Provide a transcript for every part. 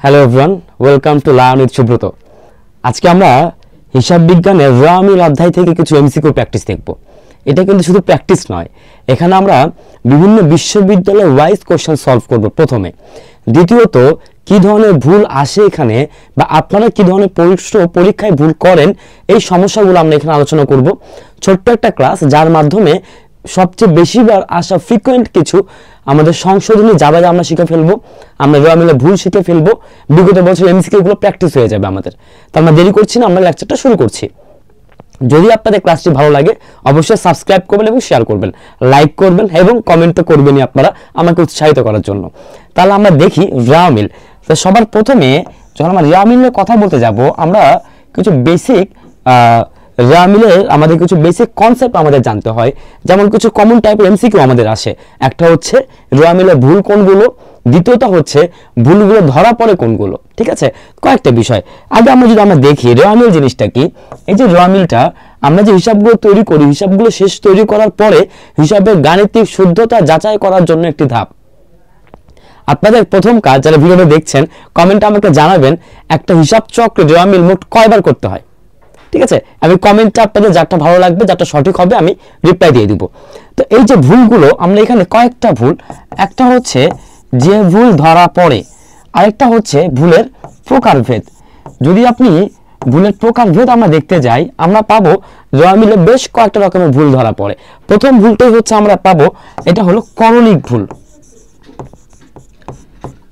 Hello everyone, welcome to learn with Subrata. আজকে আমরা হিসাব বিজ্ঞানের র মিল অধ্যায় থেকে কিছু এমসিকিউ প্র্যাকটিস দেখব। এটা কিন্তু শুধু প্র্যাকটিস নয়, এখানে আমরা বিভিন্ন বিশ্ববিদ্যালয় ওয়াইজ কোশ্চেন সলভ করব প্রথমে। দ্বিতীয়ত কি ধরনের ভুল আসে এখানে, বা আপনারা কি ধরনের প্রশ্ন পরীক্ষায় ভুল করেন, এই সমস্যাগুলো আমরা এখানে আলোচনা করব। ছোট্ট একটা ক্লাস যার মাধ্যমে সবচেয়ে বেশিবার আসা ফ্রিকোয়েন্ট কিছু আমাদের সংশোধনী যা আমরা শিখে ফেলবো, আমরা র মিলে ভুল শিখে ফেলবো, বিগত বছর এমসিকিউ গুলো প্র্যাকটিস হয়ে যাবে আমাদের। তো আমরা দেরি করছি না, আমরা লেকচারটা শুরু করছি। যদি আপনাদের ক্লাসটি ভালো লাগে অবশ্যই সাবস্ক্রাইব করবেন এবং শেয়ার করবেন, লাইক করবেন এবং কমেন্ট তো করবেনই আপনারা আমাকে উৎসাহিত করার জন্য। তাহলে আমরা দেখি র মিল। তো সবার প্রথমে যখন আমরা র মিলের কথা বলতে যাব, আমরা কিছু বেসিক র মিলে আমাদের কিছু বেসিক কনসেপ্ট আমাদের জানতে হয়। যেমন কিছু কমন টাইপের এমসিকিউ আমাদের আসে। একটা হচ্ছে র মিলে ভুল কোনগুলো, দ্বিতীয়টা হচ্ছে ভুলগুলো ধরা পড়ে কোনগুলো। ঠিক আছে, কয়েকটা বিষয় আগে আমরা দেখি র মিল জিনিসটা কি। এই যে র মিলটা, আমরা যে হিসাবগুলো তৈরি করি, হিসাবগুলো শেষ তৈরি করার পরে হিসাবের গাণিতিক শুদ্ধতা যাচাই করার জন্য একটি ধাপ। আপনাদের প্রথম কাজ, যারা ভিডিওটা দেখছেন কমেন্টে আমাকে জানাবেন একটা হিসাব চক্রে র মিল মোট কয়বার করতে হয়। ঠিক আছে, আমি কমেন্টটা আপনাদের যারটা ভালো লাগবে, যারটা সঠিক হবে আমি রিপ্লাই দিয়ে দিব। তো এই যে ভুলগুলো, আমরা এখানে কয়েকটা ভুল, একটা হচ্ছে যে ভুল ধরা পড়ে, আরেকটা হচ্ছে ভুলের প্রকারভেদ। যদি আপনি ভুলের প্রকারভেদ আমরা দেখতে যাই, আমরা পাবো র মিলে বেশ কয়েকটা রকমের ভুল ধরা পড়ে। প্রথম ভুলটাই হচ্ছে আমরা পাবো, এটা হলো করণিক ভুল।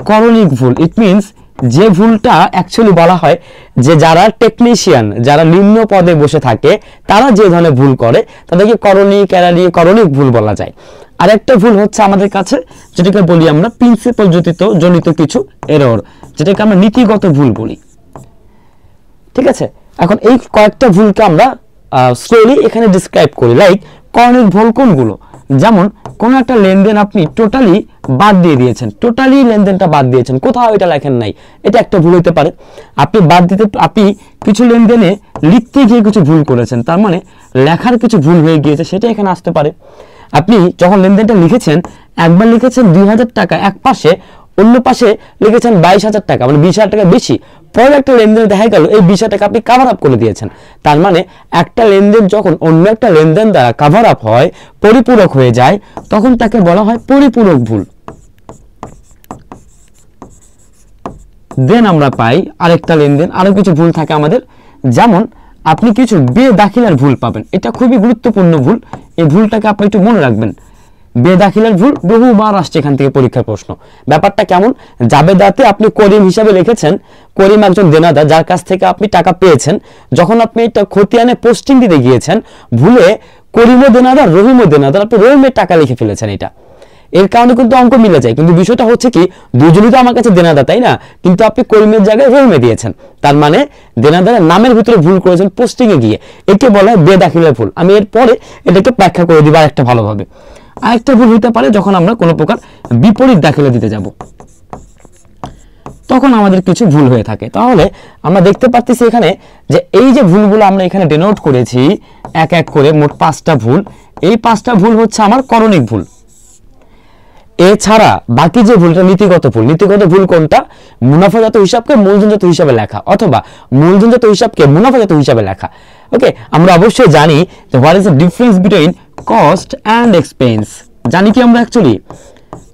করণিক ভুল ইট মিনস যে ভুলটা অ্যাকচুয়ালি বলা হয় যে যারা টেকনিশিয়ান, যারা নিম্ন পদে বসে থাকে, তারা যে ধরনের ভুল করে তাদেরকে করণিক ভুল বলা যায়। আরেকটা ভুল হচ্ছে আমাদের কাছে যেটাকে বলি আমরা প্রিন্সিপাল জনিত কিছু এরর, যেটাকে আমরা নীতিগত ভুল বলি। ঠিক আছে, এখন এই কয়েকটা ভুলকে আমরা স্লোলি এখানে ডিসক্রাইব করি। লাইক করণিক ভুল কোনগুলো, যেমন কোন একটা লেনদেন আপনি টোটালি বাদ দিয়ে দিয়েছেন, টোটালি লেনদেনটা বাদ দিয়েছেন, কোথাও এটা লেখেন নাই, এটা একটা ভুল হতে পারে। আপনি কিছু লেনদেনে লিখতে গিয়ে কিছু ভুল করেছেন, তার মানে লেখার কিছু ভুল হয়ে গিয়েছে, সেটা এখানে আসতে পারে। আপনি যখন লেনদেনটা লিখেছেন, একবার লিখেছেন 2000 টাকা এক পাশে, অন্য পাশে লিখেছেন 22,000 টাকা, মানে 20,000 টাকা বেশি। পরে একটা লেনদেন দেখা গেল এই 20,000 টাকা আপনি কাভার আপ করে দিয়েছেন। তার মানে একটা লেনদেন যখন অন্য একটা লেনদেন দ্বারা কাভার আপ হয়, পরিপূরক হয়ে যায়, তখন তাকে বলা হয় পরিপূরক ভুল। দেন আমরা পাই আরেকটা লেনদেন, আরো কিছু ভুল থাকে আমাদের, যেমন আপনি কিছু বেদাখিলার ভুল পাবেন। এটা খুবই গুরুত্বপূর্ণ ভুল, এই ভুলটাকে আপনি একটু মনে রাখবেন। বেদাখিলার ভুল বহুবার আসছে এখান থেকে পরীক্ষার প্রশ্ন। ব্যাপারটা কেমন, জাবেদাতে আপনি করিম হিসাবে লিখেছেন, করিম একজন দেনাদার যার কাছ থেকে আপনি টাকা পেয়েছেন। যখন আপনি এটা খতিয়ানে পোস্টিং দিতে গিয়েছেন, ভুলে করিমও দেনাদার রহিমও দেনাদার, আপনি রহিমের টাকা লিখে ফেলেছেন। এটা এর কারণে কিন্তু অঙ্ক মিলে যায়, কিন্তু বিষয়টা হচ্ছে কি দুজনই তো আমার কাছে দেনাদার, তাই না? কিন্তু আপনি করিমের জায়গায় রহিমে দিয়েছেন, তার মানে দেনাদারের নামের ভিতরে ভুল করেছেন পোস্টিং এ গিয়ে। একে বলা হয় বেদাখিলার ভুল। আমি এরপরে এটাকে ব্যাখ্যা করে দিব আরেকটা ভালোভাবে। আরেকটা ভুল হতে পারে যখন আমরা কোনো প্রকার বিপরীত দাখিলা দিতে যাব, তখন আমাদের কিছু ভুল হয়ে থাকে। তাহলে আমরা দেখতে পাচ্ছি এখানে যে এই যে ভুলগুলো আমরা এখানে ডেনোট করেছি এক এক করে, মোট 5টা ভুল। এই 5টা ভুল হচ্ছে আমার করণিক ভুল। এছাড়া বাকি যে ভুলটা নীতিগত ভুল। নীতিগত ভুল কোনটা? মুনাফাজাত হিসাবকে মূলধনজাত হিসাবে লেখা, অথবা মূলধনজাত হিসাবকে মুনাফাজাত হিসাবে লেখা। ওকে, আমরা অবশ্যই জানি যে what is the difference between cost and expense. জানি কি আমরা অ্যাকচুয়ালি?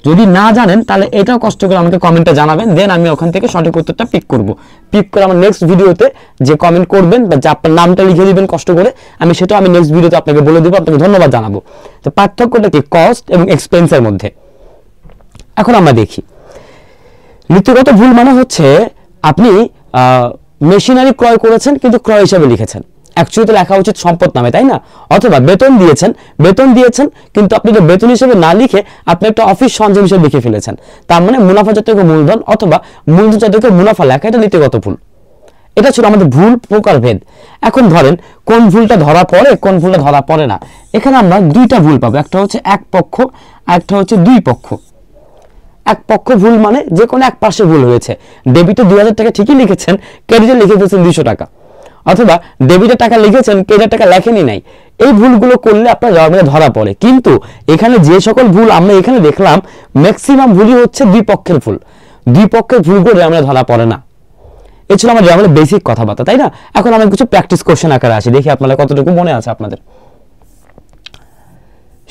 যদি না জানেন তাহলে এটাও কষ্ট করে আমাকে কমেন্টে জানাবেন, দেন আমি ওখান থেকে সঠিক উত্তরটা পিক করব। পিক করে আমার নেক্সট ভিডিওতে যে কমেন্ট করবেন বা যে আপনার নামটা লিখে দিবেন কষ্ট করে, আমি সেটাও নেক্সট ভিডিওতে আপনাকে বলে দেবো, আপনাকে ধন্যবাদ জানাবো। তো পার্থক্যটা কি কস্ট এবং এক্সপেন্সের মধ্যে? এখন আমরা দেখি নীতিগত ভুল মানে হচ্ছে আপনি মেশিনারি ক্রয় করেছেন কিন্তু ক্রয় হিসাবে লিখেছেন, অ্যাকচুয়ালি তো লেখা উচিত সম্পদ নামে, তাই না? অথবা বেতন দিয়েছেন কিন্তু আপনি তো বেতন হিসেবে না লিখে আপনি একটা অফিস সঞ্চয় হিসেবে লিখে ফেলেছেন, তার মানে মুনাফা জাতীয় মূলধন অথবা মূলধন জাতীয় মুনাফা লেখা, এটা নীতিগত ভুল। এটা ছিল আমাদের ভুল প্রকারভেদ। এখন ধরেন কোন ভুলটা ধরা পড়ে, কোন ভুলটা ধরা পড়ে না। এখানে আমরা দুইটা ভুল পাবো, একটা হচ্ছে এক পক্ষ, একটা হচ্ছে দুই পক্ষ। এক পক্ষ ভুল মানে যে কোনো এক পাশে ভুল হয়েছে, ডেবিটে 2000 টাকা ঠিকই লিখেছেন, ক্রেডিটে লিখে ফেলছেন 200 টাকা, অথবা ডেবিটে টাকা লিখেছেন ক্রেডিটে টাকা লেখেনি নাই। এই ভুলগুলো করলে আপনার ধরা পড়ে। কিন্তু এখানে যে সকল ভুল আমরা এখানে দেখলাম ম্যাক্সিমাম ভুলই হচ্ছে দুই পক্ষের ভুল। দুই পক্ষের ভুলগুলো রেওয়ামিলে ধরা পড়ে না। এ ছিল আমার রেওয়ামিলের বেসিক কথাবার্তা, তাই না? এখন আমরা কিছু প্র্যাকটিস কোশ্চেন আকারে আসি, দেখি আপনারা কতটুকু মনে আছে আপনাদের।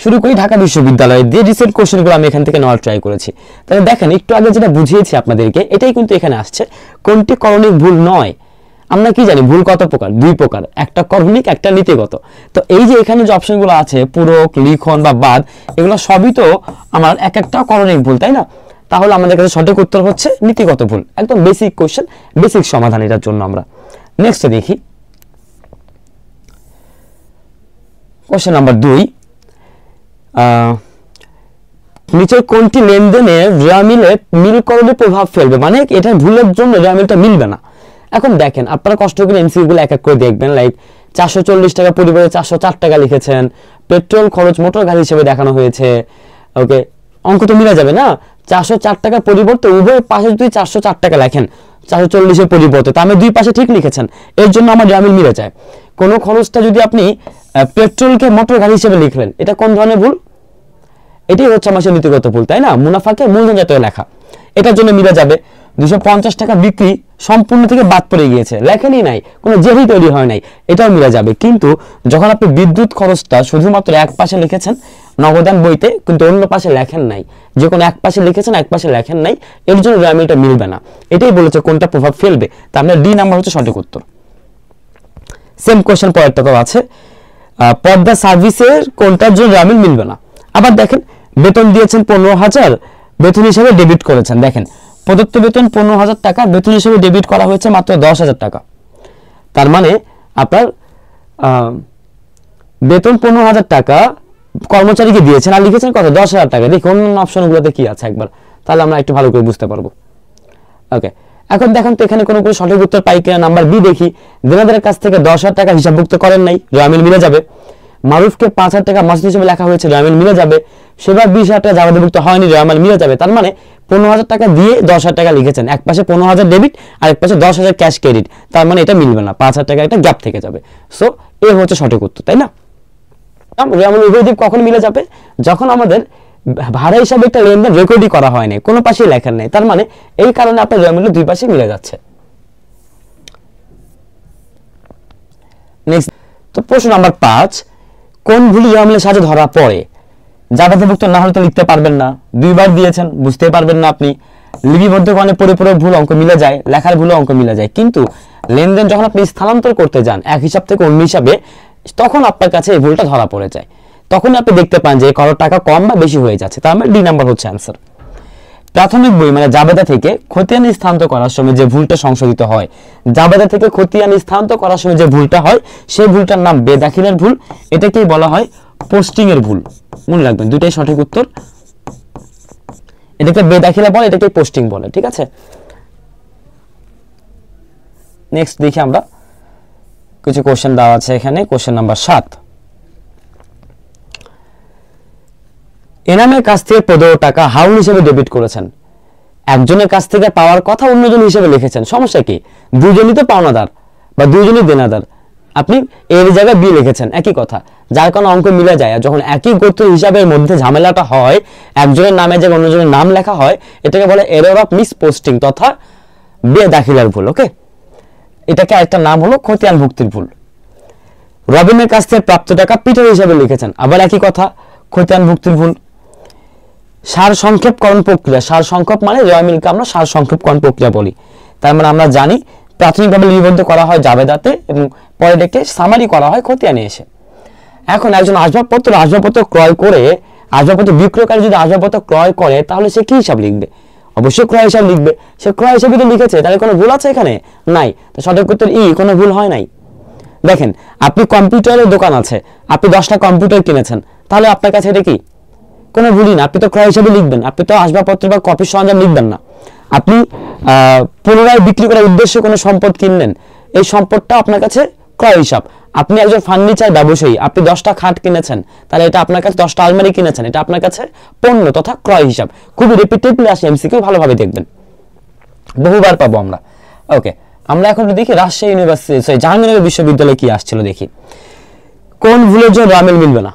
শুরু করি ঢাকা বিশ্ববিদ্যালয়ের দিয়ে রিসেন্ট কোশ্চেনগুলো আমি এখান থেকে নেওয়ার ট্রাই করেছি। তাহলে দেখেন, একটু আগে যেটা বুঝিয়েছি আপনাদেরকে, এটাই কিন্তু এখানে আসছে। কোনটি করণিক ভুল নয়? আমরা কি জানি ভুল কত প্রকার? দুই প্রকার, একটা করণিক, একটা নীতিগত। তো এই যে এখানে যে অপশনগুলো আছে, পূরক, লিখন বা বাদ, এগুলো সবই তো আমার এক একটা করণিক ভুল, তাই না? তাহলে আমাদের কাছে সঠিক উত্তর হচ্ছে নীতিগত ভুল। একদম বেসিক কোশ্চেন, বেসিক সমাধান এটার জন্য। আমরা নেক্সট দেখি কোশ্চেন নাম্বার 2। নিচের কোনটি লেনদেনের রেওয়ামিলে মিলকরণে প্রভাব ফেলবে? মানে এটা ভুলের জন্য রেওয়ামিলটা মিলবে না। এখন দেখেন, আপনারা কষ্ট করে এমসিকিউ গুলো এক এক করে দেখবেন। লাইক 440 টাকা পরিবর্তে 404 টাকা লিখেছেন, পেট্রোল খরচ মোটর গাড়ি হিসেবে দেখানো হয়েছে। ওকে, অঙ্ক তো মিলে যাবে না? 404 টাকার পরিবর্তে উভয় পাশে যদি 404 টাকা লেখেন 440-এর পরিবর্তে, তার মানে দুই পাশে ঠিক লিখেছেন, এর জন্য আমার রেওয়ামিল মিলে যায়। কোন খরচটা যদি আপনি পেট্রোলকে মোটর গাড়ি হিসেবে লিখলেন, এটা কোন ধরনের ভুল? এটাই হচ্ছে আমার নীতিগত ভুল, তাই না? মুনাফাকে মূলধন জাতীয় লেখা, এটার জন্য মিলে যাবে। 250 টাকা বিক্রি সম্পূর্ণ থেকে বাদ পড়ে গিয়েছে, লেখেনই নাই, কোনো জেরি তৈরি হয় নাই, এটাও মিলে যাবে। কিন্তু যখন আপনি বিদ্যুৎ খরচটা শুধুমাত্র এক পাশে লিখেছেন নগদান বইতে, কিন্তু অন্য পাশে লেখেন নাই, যে কোনো এক পাশে লিখেছেন, এক পাশে লেখেন নাই, এর জন্য রেওয়ামিলটা মিলবে না। এটাই বলেছে কোনটা প্রভাব ফেলবে, তার মানে ডি নাম্বার হচ্ছে সঠিক উত্তর। সেম কোশ্চেন পরেরটাও আছে, পদ্মা সার্ভিসের কোনটার জন্য রেওয়ামিল মিলবে না? আবার দেখেন, বেতন দিয়েছেন 15,000, বেতন হিসেবে ডেবিট করেছেন। দেখেন, প্রদত্ত বেতন 15,000 টাকা, বেতন হিসেবে ডেবিট করা হয়েছে মাত্র 10,000 টাকা। তার মানে আপনার বেতন 15,000 টাকা কর্মচারীকে দিয়েছেন, আর লিখেছেন কত? 10,000 টাকা। দেখি অন্য অপশনগুলোতে কি আছে একবার, তাহলে আমরা একটু ভালো করে বুঝতে পারবো। ওকে, এখন দেখেন তো এখানে কোনো সঠিক উত্তর পাই কিনা। নাম্বার বি দেখি, দেনাদারের কাছ থেকে 10,000 টাকা হিসাবভুক্ত করেন নাই, রেওয়ামিল মিলে যাবে। মারুফকে 5,000 টাকা মাসুদ হিসেবে লেখা হয়েছে, রেওয়ামিল মিলে যাবে। সেবার 20,000 টাকা জাবাদভুক্ত হয়নি, রেওয়ামিল মিলে যাবে। তার মানে 15,000 টাকা দিয়ে 10,000 টাকা লিখেছেন, এক পাশে 15,000 ডেবিট আর এক পাশে 10,000 ক্যাশ ক্রেডিট, তার মানে এটা মিলবে না, 5,000 টাকা একটা গ্যাপ থেকে যাবে। সো এ হচ্ছে সঠিক উত্তর, তাই না? রেওয়ামিল উভয় দিক কখন মিলে যাবে? যখন আমাদের ভাড়া হিসাবে একটা লেনদেন রেকর্ডই করা হয়নি, কোনো পাশেই লেখা নেই, তার মানে এই কারণে আপনার রেওয়ামিল দুই পাশে মিলে যাচ্ছে। নেক্সট, তো প্রশ্ন নাম্বার 5, কোন ভুল রেওয়ামিলের সাথে ধরা পড়ে? জাবাদভুক্ত না হলে তো লিখতে পারবেন না, দুইবার দিয়েছেন বুঝতে পারবেন না আপনি। লিপিবদ্ধকরণে পরিপূরক ভুল অঙ্ক মিলে যায়, লেখার ভুল অঙ্ক মিলে যায়, কিন্তু লেনদেন যখন আপনি স্থানান্তর করতে যান এক হিসাব থেকে অন্য হিসাবে, তখন আপনার কাছে এই ভুলটা ধরা পড়ে যায়। তখন আপনি দেখতে পান যে কারো টাকা কম বা বেশি হয়ে যাচ্ছে, তার মানে ডি নাম্বার হচ্ছে অ্যান্সার। প্রাথমিক বই মানে জাবেদা থেকে খতিয়ান স্থানান্তর করার সময় যে ভুলটা সংশোধিত হয়, জাবেদা থেকে খতিয়ান স্থানান্তর করার সময় যে ভুলটা হয়, সেই ভুলটার নাম বেদাখিলের ভুল, এটাকেই বলা হয় পোস্টিং এর ভুল। মনে রাখবেন, দুইটাই সঠিক উত্তর। এটাকে বেদাখিলা বলে, এটাকে পোস্টিং বলে, ঠিক আছে? নেক্সট দেখি আমরা কিছু কোশ্চেন দেওয়া আছে এখানে। কোশ্চেন নাম্বার 7, এনামের কাছ থেকে 15 টাকা হাউল হিসেবে ডেবিট করেছেন, একজনের কাছ থেকে পাওয়ার কথা অন্যজন হিসেবে লিখেছেন, সমস্যা কি? দুজনই তো পাওনাদার বা দুজনই দেনাদার, আপনি এর জায়গায় বি লিখেছেন, একই কথা, যার কারণে অঙ্ক মিলে যায়। আর যখন একই গোত্র হিসাবের মধ্যে ঝামেলাটা হয়, একজনের নামে যে অন্যজনের নাম লেখা হয়, এটাকে বলে এরর অফ মিস পোস্টিং তথা বেদাখিলার ভুল। ওকে, এটাকে আরেকটা নাম হলো খতিয়ান ভুক্তির ভুল। রবিনের কাছ থেকে প্রাপ্ত টাকা পিটার হিসাবে লিখেছেন, আবার একই কথা, খতিয়ান ভুক্তির ভুল। সার সংক্ষেপকরণ প্রক্রিয়া, সার সংক্ষেপ মানে রেওয়ামিলকে আমরা সার সংক্ষেপকরণ প্রক্রিয়া বলি। তার মানে আমরা জানি প্রাথমিকভাবে লিপিবদ্ধ করা হয় জাবেদাতে এবং পরে এটাকে সামারি করা হয় খতিয়ানে এসে। এখন একজন আসবাবপত্র ক্রয় করে, আসবাবপত্র বিক্রয়কারী যদি আসবাবপত্র ক্রয় করে, তাহলে সে কি হিসাব লিখবে? অবশ্যই ক্রয় হিসাব লিখবে। সে ক্রয় হিসাবে তো লিখেছে, তাহলে কোনো ভুল আছে এখানে? নাই। তো সঠিক উত্তর ই, কোনো ভুল হয় নাই। দেখেন, আপনি কম্পিউটারের দোকান আছে, আপনি 10টা কম্পিউটার কিনেছেন, তাহলে আপনার কাছে এটা কি? কোনো ভুলই না, আপনি তো ক্রয় হিসাবে লিখবেন, আপনি তো আসবাবপত্র বা কপির সরঞ্জাম লিখবেন না। আপনি পুনরায় বিক্রি করার উদ্দেশ্যে কোনো সম্পদ কিনলেন, এই সম্পদটা আপনার কাছে ক্রয় হিসাব। আপনি একজন ফার্নিচার ব্যবসায়ী, আপনি 10টা খাট কিনেছেন, তাহলে এটা আপনার কাছে 10টা আলমারি কিনেছেন, এটা আপনার কাছে পণ্য তথা ক্রয় হিসাব। খুবই রিপিটেডলি আসে, এমসিকিউ ভালোভাবে দেখবেন, বহুবার পাবো আমরা। ওকে, আমরা এখন দেখি রাজশাহী ইউনিভার্সিটি জাহাঙ্গীরনগর বিশ্ববিদ্যালয়ে কি আসছিল দেখি। কোন ভুলের জন্য রেওয়ামিল মিলবে না?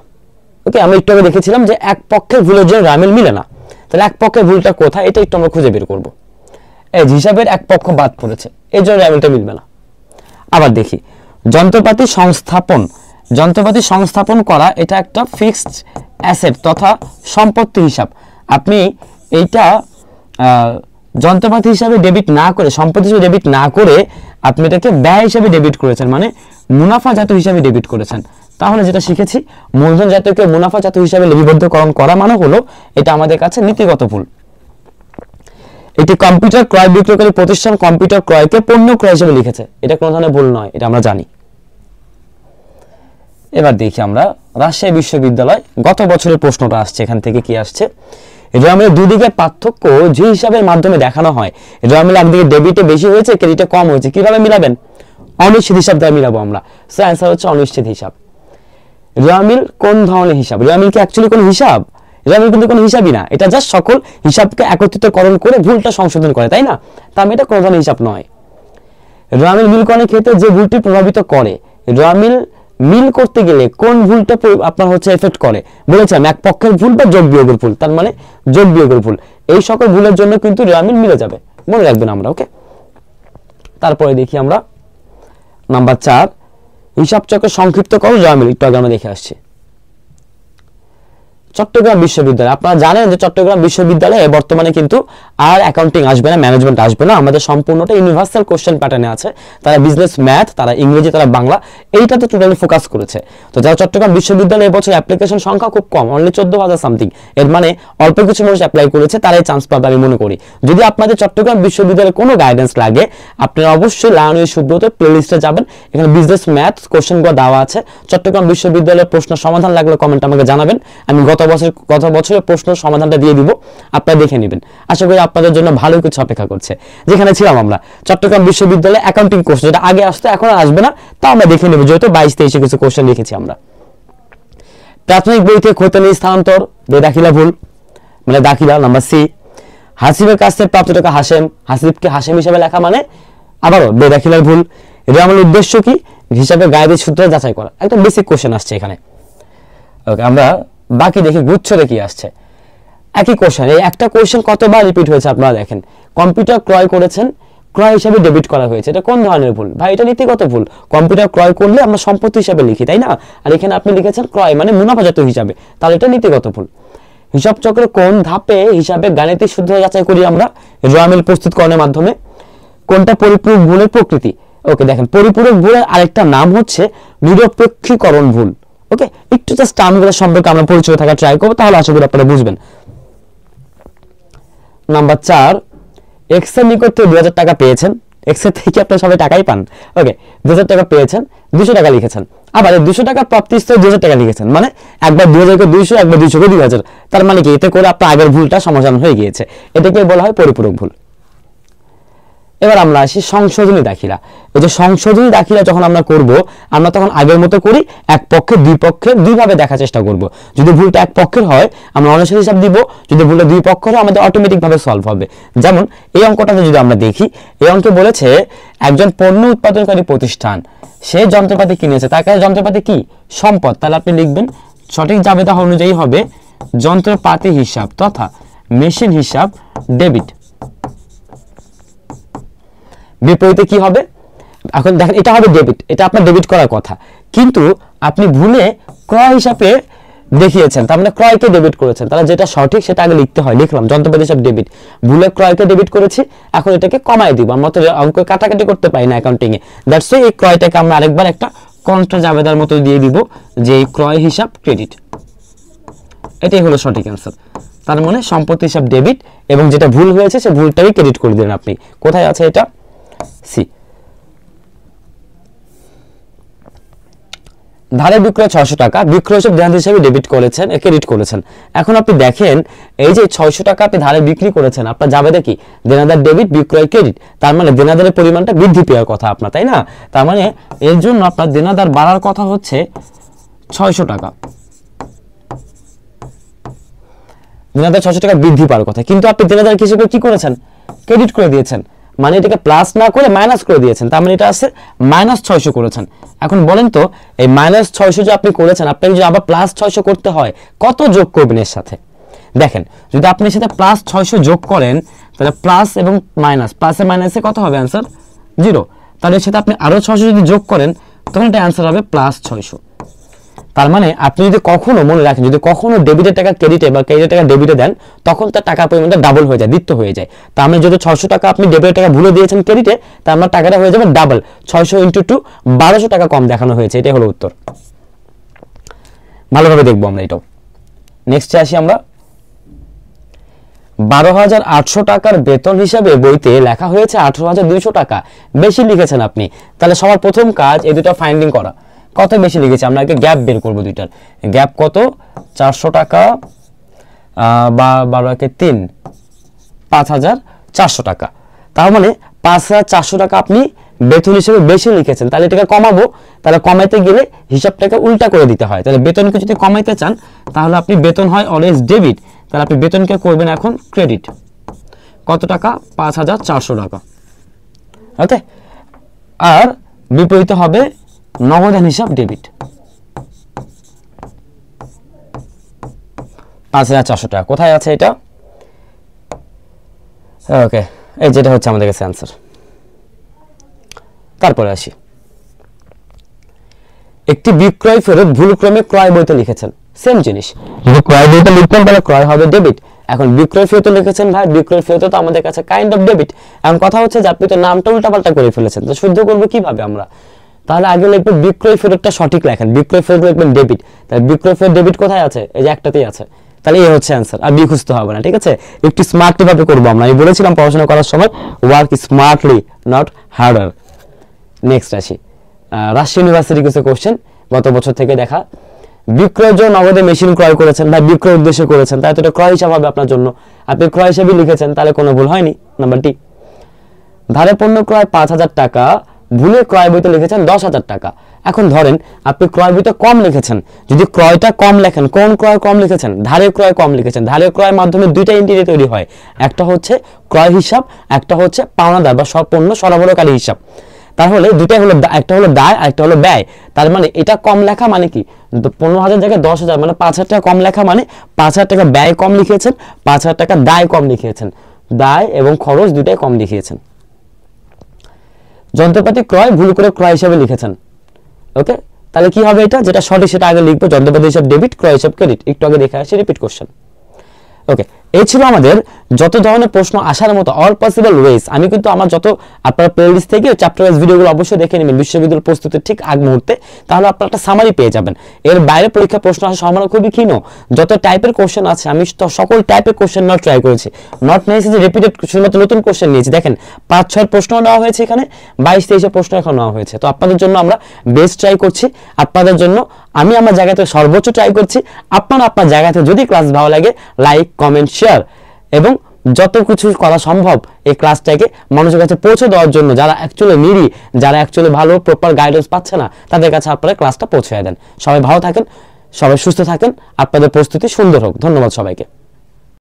ওকে, আমরা একটু আগে দেখেছিলাম যে এক পক্ষের ভুলের জন্য রেওয়ামিল মিলে না, তাহলে এক পক্ষের ভুলটা কোথায়, এটা একটু আমরা খুঁজে বের করব। এই হিসাবের এক পক্ষ বাদ পড়েছে, এই জন্য রেয়ামিলটা মিলবে না। আবার দেখি যন্ত্রপাতি সংস্থাপন করা, এটা একটা ফিক্সড অ্যাসেট তথা সম্পত্তি হিসাব। আপনি এইটা যন্ত্রপাতি হিসাবে ডেবিট না করে, সম্পত্তি হিসাবে ডেবিট না করে আপনি এটাকে ব্যয় হিসাবে ডেবিট করেছেন, মানে মুনাফা জাতীয় হিসাবে ডেবিট করেছেন। তাহলে যেটা শিখেছি, মূলধন জাতীয়কে মুনাফা জাতীয় হিসাবে লিপিবদ্ধকরণ করা মানে হলো এটা আমাদের কাছে নীতিগত ভুল। এটি কম্পিউটার ক্রয় বিক্রয়কারী প্রতিষ্ঠান কম্পিউটার ক্রয়কে পণ্য ক্রয় হিসেবে লিখেছে, এটা কোনো ধরনের ভুল নয়, এটা আমরা জানি। এবার দেখি আমরা রাজশাহী বিশ্ববিদ্যালয় গত বছরের প্রশ্নটা আসছে, এখান থেকে কি আসছে, রেয়ামিলের দুদিকে পার্থক্য যে হিসাবের মাধ্যমে দেখানো হয়, রেয়ামিল একদিকে ডেবিটে বেশি হয়েছে, ক্রেডিটে কম হয়েছে, কিভাবে মিলাবেন? অনিশ্চিত হিসাব দ্বারা মিলাবো আমরা। সো অ্যান্সার হচ্ছে অনিশ্চিত হিসাব। রেয়ামিল কোন ধরনের হিসাব? রেয়ামিল কি অ্যাকচুয়ালি কোন হিসাব? রেয়ামিল কিন্তু কোনো হিসাবই না, এটা জাস্ট সকল হিসাবকে একত্রিতকরণ করে ভুলটা সংশোধন করে, তাই না? তার মানে এটা কোনো ধরনের হিসাব নয়। রেয়ামিল মিলকরণের ক্ষেত্রে যে ভুলটি প্রভাবিত করে, রেয়ামিল মিল করতে গেলে কোন ভুলটা আপনার হচ্ছে এফেক্ট করে, বলেছিলাম এক পক্ষের ভুল বা যোগ বিয়োগের ভুল, তার মানে যোগ বিয়োগের ভুল। এই সকল ভুলের জন্য কিন্তু রেয়ামিল মিলে যাবে, মনে রাখবেন আমরা। ওকে, তারপরে দেখি আমরা নাম্বার 4, হিসাব চক্র সংক্ষিপ্ত করো রেয়ামিল। একটু আগে আমরা দেখে আসছি। চট্টগ্রাম বিশ্ববিদ্যালয়, আপনারা জানেন যে চট্টগ্রাম বিশ্ববিদ্যালয়ে বর্তমানে কিন্তু আর অ্যাকাউন্টিং আসবে না, ম্যানেজমেন্ট আসবে না, আমাদের সম্পূর্ণটা ইউনিভার্সাল কোশ্চেন প্যাটার্নে আছে। তারা বিজনেস, ম্যাথ, তারা ইংরেজি, তারা বাংলা, এইটাতে টোটালি ফোকাস করেছে। তো যারা চট্টগ্রাম বিশ্ববিদ্যালয়ে এবছর অ্যাপ্লিকেশন সংখ্যা খুব কম, অনলি 14,000 সামথিং, এর মানে অল্প কিছু মানুষ অ্যাপ্লাই করেছে, তারাই চান্স পাবে আমি মনে করি। যদি আপনাদের চট্টগ্রাম বিশ্ববিদ্যালয়ে কোনো গাইডেন্স লাগে, আপনারা অবশ্যই লায়নী সুব্রত প্লেলিস্টে যাবেন, এখানে বিজনেস, ম্যাথ কোশ্চেনগুলো দেওয়া আছে। চট্টগ্রাম বিশ্ববিদ্যালয়ের প্রশ্ন সমাধান লাগলে কমেন্ট আমাকে জানাবেন, আমি গত বছরের প্রশ্ন সমাধানটা দিয়ে দিব, আপনারা দেখে নেবেন। আশা করি আপনাদের জন্য ভালো কিছু অপেক্ষা করছে। যেখানে ছিলাম আমরা চট্টগ্রাম বিশ্ববিদ্যালয়ে অ্যাকাউন্টিং কোর্স, যেটা আগে আসতো এখন আসবে না, তা আমরা দেখে নেব, যেহেতু 22-23 কিছু কোশ্চেন লিখেছি আমরা। প্রাথমিক বই থেকে খতিয়ানি স্থানান্তর বেদাখিলা ভুল, মানে দাখিলা নাম্বার সি। হাসিবের কাছ থেকে প্রাপ্ত টাকা হাসেম, হাসিবকে হাসেম হিসেবে লেখা মানে আবারও বেদাখিলার ভুল। রেয়ামিলের উদ্দেশ্য কি? হিসাবে গায়েবের সূত্র যাচাই করা, একদম বেসিক কোশ্চেন আসছে এখানে। ওকে, আমরা বাকি দেখি গুচ্ছ দেখি আসছে একই কোশ্চেন। এই একটা কোশ্চেন কতবার রিপিট হয়েছে আপনারা দেখেন। কম্পিউটার ক্রয় করেছেন, ক্রয় হিসাবে ডেবিট করা হয়েছে, এটা কোন ধরনের ভুল? ভাই এটা নীতিগত ভুল। কম্পিউটার ক্রয় করলে আমরা সম্পত্তি হিসাবে লিখি, তাই না? আর এখানে আপনি লিখেছেন ক্রয় মানে মুনাফাজাত হিসাবে, তাহলে এটা নীতিগত ভুল। হিসাব চক্রের কোন ধাপে হিসাবে গাণিতিক সূত্র যাচাই করি আমরা? রেয়ামিল প্রস্তুতকরণের মাধ্যমে। কোনটা পরিপূরক ভুলের প্রকৃতি? ওকে, দেখেন পরিপূরক ভুলের আরেকটা নাম হচ্ছে নিরপেক্ষীকরণ ভুল। ওকে, একটু জাস্ট টার্মগুলো সম্পর্কে আমরা পরিচয় থাকা ট্রাই করবো, তাহলে আশা করি আপনারা বুঝবেন। নাম্বার 4, এক্স এর নিকট থেকে 2000 টাকা পেয়েছেন, এক্স এর থেকে আপনারা সবাই টাকাই পান। ওকে, 2000 টাকা পেয়েছেন, 200 টাকা লিখেছেন, আবার এই 200 টাকা প্রাপ্তি স্তরে 2000 টাকা লিখেছেন, মানে একবার 2000 কে 200, একবার 200 কে 2000, তার মানে কি? এতে করে আপনার আগের ভুলটা সমাধান হয়ে গিয়েছে, এটাকে বলা হয় পরিপূরক ভুল। এবার আমরা আসি সংশোধনী দাখিলা। এই যে সংশোধনী দাখিলা যখন আমরা করব, আমরা তখন আগের মতো করি, এক পক্ষে দুই পক্ষের দুইভাবে দেখার চেষ্টা করব। যদি ভুলটা এক পক্ষের হয় আমরা অনস্বীকার হিসাব দিব, যদি ভুলটা দুই পক্ষের হয় আমাদের অটোমেটিক ভাবে সলভ হবে। যেমন এই অঙ্কটাতে যদি আমরা দেখি, এই অঙ্কে বলেছে একজন পণ্য উৎপাদনকারী প্রতিষ্ঠান, সে যন্ত্রপাতি কিনেছে, তার কাছে যন্ত্রপাতি কি? সম্পদ। তাহলে আপনি লিখবেন সঠিক জাবেদা অনুযায়ী হবে যন্ত্রপাতি হিসাব তথা মেশিন হিসাব ডেবিট। বিপরীতে কি হবে? এখন দেখেন এটা হবে ডেবিট, এটা আপনার ডেবিট করার কথা, কিন্তু আপনি ভুলে ক্রয় হিসাবে দেখিয়েছেন, তার মানে ক্রয়কে ডেবিট করেছেন। তাহলে যেটা সঠিক সেটা আগে লিখতে হয়, লিখলাম যন্ত্রপাতি হিসাব ডেবিট, ভুলে ক্রয়কে ডেবিট করেছি, এখন এটাকে কমাই দিব। আমরা তো অঙ্ক কাটাকাটি করতে পারি না অ্যাকাউন্টিং এ, দ্যাটস ওয়াই এই ক্রয়টাকে আমরা আরেকবার একটা কন্ট্রা জাবেদার মতো দিয়ে দিব যে এই ক্রয় হিসাব ক্রেডিট। এটাই হলো সঠিক অ্যান্সার। তার মানে সম্পত্তি হিসাব ডেবিট, এবং যেটা ভুল হয়েছে সে ভুলটাকে ক্রেডিট করে দিলেন আপনি। কোথায় আছে এটা? সি। ধারে বিক্রয় 600 টাকা, বিক্রয় হিসাব দেনাদার হিসাবে ডেবিট করেছেন, ক্রেডিট করেছেন। এখন আপনি দেখেন এই যে 600 টাকা আপনি ধারে বিক্রি করেছেন, আপনার যাবে দেখি দেনাদার ডেবিট, বিক্রয় ক্রেডিট, তার মানে দেনাদারের পরিমাণটা বৃদ্ধি পাওয়ার কথা আপনার, তাই না? তার মানে এর জন্য আপনার দেনাদার বাড়ার কথা হচ্ছে 600 টাকা, দেনাদার 600 টাকা বৃদ্ধি পাওয়ার কথা, কিন্তু আপনি দেনাদার হিসেবে কি করেছেন? ক্রেডিট করে দিয়েছেন, মানে এটাকে প্লাস না করে মাইনাস করে দিয়েছেন, তার মানে এটা আছে -600 করেছেন। এখন বলেন তো এই -600 যে আপনি করেছেন, আপনাকে যদি আবার +600 করতে হয়, কত যোগ করবেন এর সাথে? দেখেন যদি আপনি এর সাথে প্লাস 600 যোগ করেন তাহলে প্লাস এবং মাইনাস, প্লাসে মাইনাসে কত হবে অ্যান্সার 0। তাহলে এর সাথে আপনি আরো 600 যদি যোগ করেন তখন এটা অ্যান্সার হবে প্লাস 600। তার মানে আপনি যদি কখনো মনে রাখেন, যদি কখনো ডেবিটের টাকা ক্রেডিটে বা ক্রেডিটের টাকা ডেবিটে দেন তখন তার টাকার পরিমাণটা ডাবল হয়ে যায়, দ্বিগুণ হয়ে যায়। তার মানে যদি 600 টাকা আপনি ডেবিটের টাকা ভুলে দিয়েছেন ক্রেডিটে, তার মানে টাকাটা হয়ে যাবে ডাবল, 600 ইন্টু 2 1200 টাকা কম দেখানো হয়েছে। এটাই হলো উত্তর। ভালোভাবে দেখবো আমরা এটাও। নেক্সটে আসি আমরা। 12,800 টাকার বেতন হিসাবে বইতে লেখা হয়েছে 18,200 টাকা, বেশি লিখেছেন আপনি। তাহলে সবার প্রথম কাজ এই দুটো ফাইন্ডিং করা, কত বেশি লিখেছে। আমরা আগে গ্যাপ বের করবো, দুইটার গ্যাপ কত, 400 টাকা বা 12 × 3 5,400 টাকা। তার মানে 5,400 টাকা আপনি বেতন হিসেবে বেশি লিখেছেন। তাহলে এটাকে কমাবো, তাহলে কমাইতে গেলে হিসাবটাকে উল্টা করে দিতে হয়। তাহলে বেতনকে যদি কমাইতে চান তাহলে আপনি বেতন হয় অলওয়েজ ডেবিট, তাহলে আপনি বেতনকে করবেন এখন ক্রেডিট। কত টাকা, 5,400 টাকা। ওকে, আর বিপরীতে হবে নগদান হিসাব ডেবিট, 5,400 টাকা। কোথায় আছে এটা? ওকে, এই যেটা হচ্ছে আমাদের কাছে অ্যান্সার। তারপরে আসি, একটি বিক্রয় ফেরত ভুলক্রমে ক্রয় বইতে লিখেছেন। সেম জিনিস, যদি ক্রয় বইতে লিখতেন তাহলে ক্রয় হবে ডেবিট। এখন বিক্রয় ফেরত লিখেছেন, ভাই বিক্রয় ফেরত তো আমাদের কাছে কাইন্ড অফ ডেবিট। এখন কথা হচ্ছে যে আপনি তো নামটা উল্টাপাল্টা করে ফেলেছেন, তো শুদ্ধ করবো কিভাবে আমরা? তাহলে আগে লিখবেন বিক্রয় ফেরতটা সঠিক লেখেন, বিক্রয় ফেরত লিখবেন ডেবিট। তাহলে বিক্রয় ফেরত ডেবিট কোথায় আছে? এই যে একটাতেই আছে। তাহলে এই হচ্ছে অ্যান্সার, আর বি খুঁজতে হবে না। ঠিক আছে, একটু স্মার্টলি ভাবে করবো আমরা। আমি বলেছিলাম পড়াশোনা করার সময় work smartly not harder. Next আসি, রাজশাহী ইউনিভার্সিটি কিছু কোশ্চেন গত বছর থেকে দেখা। বিক্রয়ের জন্য নগদে মেশিন ক্রয় করেছেন, বা বিক্রয় উদ্দেশ্যে করেছেন, তাই তো এটা ক্রয় হিসাব হবে আপনার জন্য। আপনি ক্রয় হিসাবে লিখেছেন, তাহলে কোনো ভুল হয়নি। Number D. ধারে পণ্য ক্রয় 5,000 টাকা, ভুলে ক্রয় বইতে লিখেছেন 10,000 টাকা। এখন ধরেন আপনি ক্রয় বইতে কম লিখেছেন, যদি ক্রয়টা কম লেখেন, কোন ক্রয় কম লিখেছেন? ধারে ক্রয় কম লিখেছেন। ধারে ক্রয়ের মাধ্যমে দুইটা এন্টিটি তৈরি হয়, একটা হচ্ছে ক্রয় হিসাব, একটা হচ্ছে পাওনাদার বা পণ্য সরবরাহকারী হিসাব। তাহলে দুটাই হলো, একটা হলো দায় আর একটা হলো ব্যয়। তার মানে এটা কম লেখা মানে কি, 15,000 জায়গায় 10,000, মানে 5,000 টাকা কম লেখা মানে 5,000 টাকা ব্যয় কম লিখিয়েছেন, 5,000 টাকা দায় কম লিখিয়েছেন। দায় এবং খরচ দুটাই কম লিখিয়েছেন। যন্ত্রপাতি ক্রয় ভুল করে ক্রয় হিসাবে লিখেছেন। ওকে, তাহলে কি হবে? এটা যেটা সঠিক সেটা আগে লিখবো, যন্ত্রপাতি হিসাব ডেবিট, ক্রয় হিসাব ক্রেডিট। একটু আগে দেখে আসি রিপিট কোশ্চেন। ওকে, এই ছিল আমাদের যত ধরনের প্রশ্ন আসার মতো অল পসিবল ওয়েজ। আমি কিন্তু আমার যত আপনারা প্লেলিস্ট থেকে চ্যাপ্টার ওয়াইজ ভিডিওগুলো অবশ্যই দেখে নেবেন বিশ্ববিদ্যালয় প্রস্তুতির ঠিক আগ মুহূর্তে, তাহলে আপনারা একটা সামারি পেয়ে যাবেন। এর বাইরে পরীক্ষা প্রশ্ন আসার সম্ভাবনা খুবই ক্ষীণ। যত টাইপের কোশ্চেন আছে আমি তো সকল টাইপের কোশ্চেন নেওয়ার ট্রাই করেছি, নট নিয়েছি যে রিপিটেড, শুধুমাত্র নতুন কোশ্চেন নিয়েছি। দেখেন 5-6 প্রশ্ন নেওয়া হয়েছে, এখানে 22-23 প্রশ্ন এখন নেওয়া হয়েছে। তো আপনাদের জন্য আমরা বেস্ট ট্রাই করছি, আপনাদের জন্য আমি আমার জায়গা থেকে সর্বোচ্চ ট্রাই করছি। আপনারা আপনার জায়গা থেকে যদি ক্লাস ভালো লাগে লাইক, কমেন্ট, শেয়ার এবং যত কিছু করা সম্ভব এই ক্লাসটাকে মানুষের কাছে পৌঁছে দেওয়ার জন্য, যারা অ্যাকচুয়ালি নিডি, যারা অ্যাকচুয়ালি ভালো প্রপার গাইডেন্স পাচ্ছে না, তাদের কাছে আপনারা ক্লাসটা পৌঁছে দেন। সবাই ভালো থাকেন, সবাই সুস্থ থাকেন, আপনাদের প্রস্তুতি সুন্দর হোক। ধন্যবাদ সবাইকে।